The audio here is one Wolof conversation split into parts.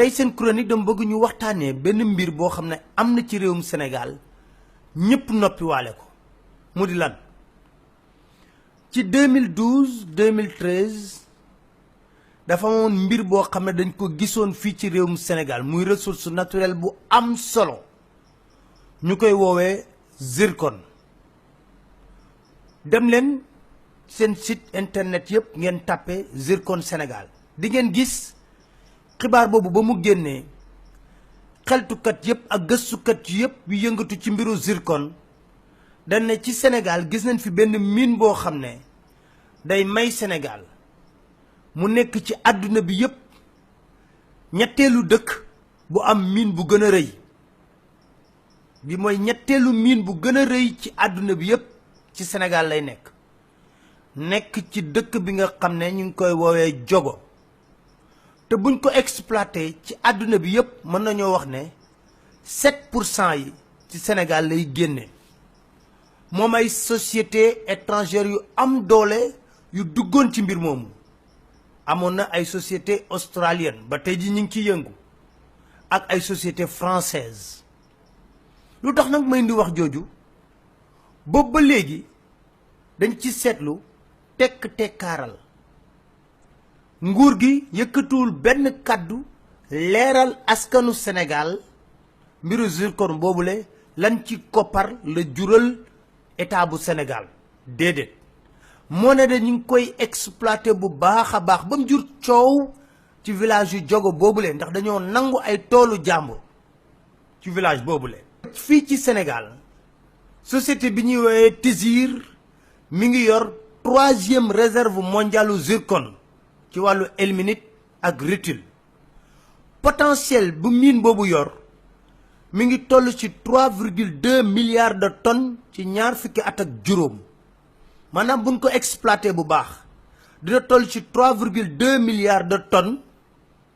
tey seen chronique dama bëgg ñu waxtaanee benn mbir boo xam ne am na ci réewum Sénégal ñëpp noppi waale ko mu di lan ci 2012 2013 dafa amoon mbir boo xam ne dañ ko gisoon fii ci réewum Sénégal muy ressource naturelle bu am solo ñu koy woowee zircon. dem leen seen site internet yëpp ngeen tàppe zircon Sénégal di ngeen gis xibaar boobu ba mu génnee xeltukat yëpp ak gëstukat yëpp yu yëngatu ci mbiru zircon dañ ne ci Sénégal gis nañ fi benn mine boo xam ne day may Sénégal mu nekk ci àdduna bi yëpp ñetteelu dëkk bu am mine bu gën a rëy bi mooy ñetteelu mine bu gën a rëy ci àdduna bi yëpp ci Sénégal lay nekk ci dëkk bi nga xam ne ñu ngi koy woowee Diogo te buñ ko exploité ci àdduna bi yëpp mën nañoo wax ne 7% yi ci Sénégal lay génne moom ay société étrangère yu am doole yu duggoon ci mbir moomu amoon na ay société australienne ba tey ji ñu ngi ciy yëngu ak ay société française lu tax nag may indi wax jooju boobu ba léegi dañ ci seetlu tekkaaral nguur gi yëkkatuwul benn kàddu leeral askanu Sénégal mbiru zircon boobule lan ci koppar la jural état bu Sénégal déedéet moo ne de ñu ngi koy exploité bu baax a baax ba mu jur coow ci village yu Diogo boobule ndax dañoo nangu ay toolu jàmbur ci village boobule. fii ci Sénégal société bi ñuy woowee Tizir mi ngi yor 3e réserve mondialu zircon ci wàllu ilménite ak rutile potentiel bu mine boobu yor mi ngi toll ci 3,2 milliards de tonnes ci ñaar fukki at ak juróom maanaam buñ ko exploité bu baax dina toll ci 3,2 milliards de tonnes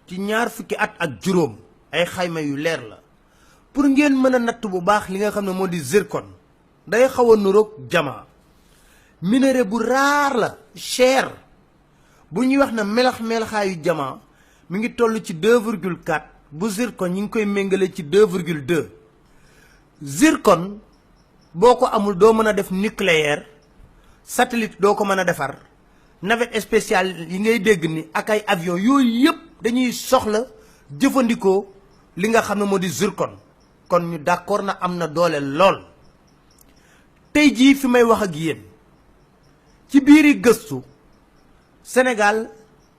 ci ñaar fukki at ak juróom ay xayma yu leer la pour ngeen mën a natt bu baax li nga xam ne moo di zircon day xaw a nuroog diamant minerai bu raar la cher bu ñuy wax na melaxaayu diamant mi ngi toll ci 2,4 bu zircon ñi ngi koy méngale ci 2,2 zircon boo ko amul doo mën a def nucléaire satellite doo ko mën a defar navette spatiale yi ngay dégg ni ak ay avion yooyu yëpp dañuy soxla jëfandikoo li nga xam ne moo di zircon kon ñu d'accord na am na doole lool tey jii fi may wax ak yéen ci biiri gëstu Sénégal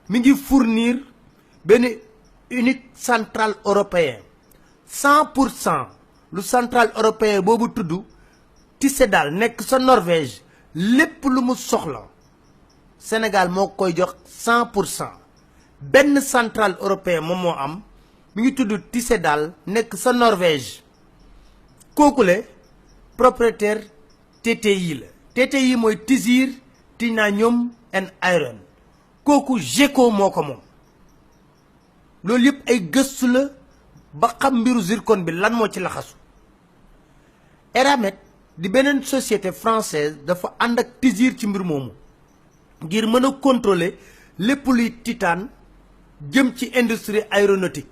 mi ngi fournir benn unique central européen 100% lu central européen boobu tudd Tyssedal nekk sa Norvège lépp lu mu soxla Sénégal moo koy jox 100% benn central européen moom moo am mi ngi tudd Tyssedal nekk sa Norvège kookule propriétaire TTI la TTI mooy Tizir Titanium and Iron kooku GECO moo ko moom loolu yëpp ay gëstu la ba xam mbiru zircon bi lan moo ci laxasu Eramet di beneen société française dafa ànd ak Tizir ci mbir moomu ngir mën a contrôler lépp luy titane jëm ci industrie aéronautique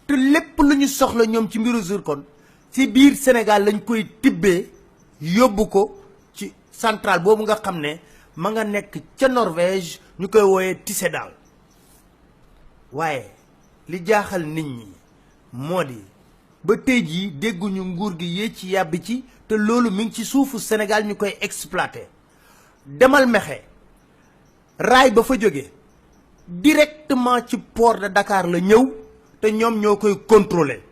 te lépp lu ñu soxla ñoom ci mbiru zircon ci biir Sénégal lañ koy tibbee yóbbu ko ci centrale boobu nga xam ne ma nga nekk ca Norvège ñu koy wooyee Tyssedal waaye li jaaxal nit ñi moo di ba tey jii dégguñu nguur gi yee ci yàbbi ci te loolu mi ngi ci suufu Sénégal ñu koy exploité demal mexe raay ba fa jóge directement ci port de Dakar la ñëw te ñoom ñoo koy contrôler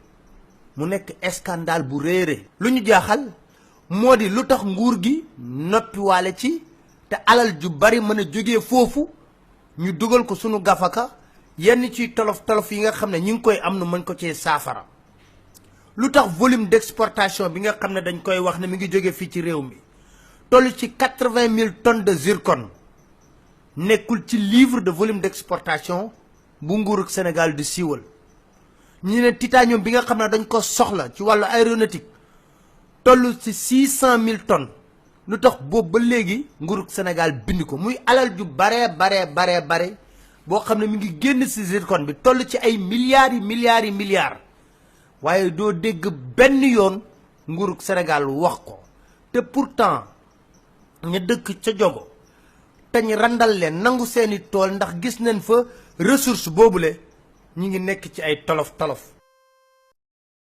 mu nekk scandale bu réere lu ñu jaaxal moo di lu tax nguur gi noppiwaale ci te alal ju bari mën a jógee foofu ñu dugal ko sunu gafaka yenn ci tolof yi nga xam ne ñu ngi koy am na mën ko cee saafara lu tax volume d'exportation bi nga xam ne dañ koy wax ne mi ngi jóge fii ci réew mi toll ci 80 000 tonnes de zircon nekkul ci livre de volume d'exportation bu nguurug Sénégal di siiwal ñu ne titanium bi nga xam ne dañ ko soxla ci wàllu aéronautique toll ci 600 000 tonnes lu tax boobu ba léegi nguurug Sénégal bind ko muy alal ju bare boo xam ne mi ngi génn si zircon bi toll ci ay milliards yi milliards waaye doo dégg benn yoon nguurug Sénégal wax ko te pourtant ña dëkk ca jogo tañ randal leen nangu seeni tool ndax gis nañ fa ressource boobule ñi ngi nekk ci ay tolof tolof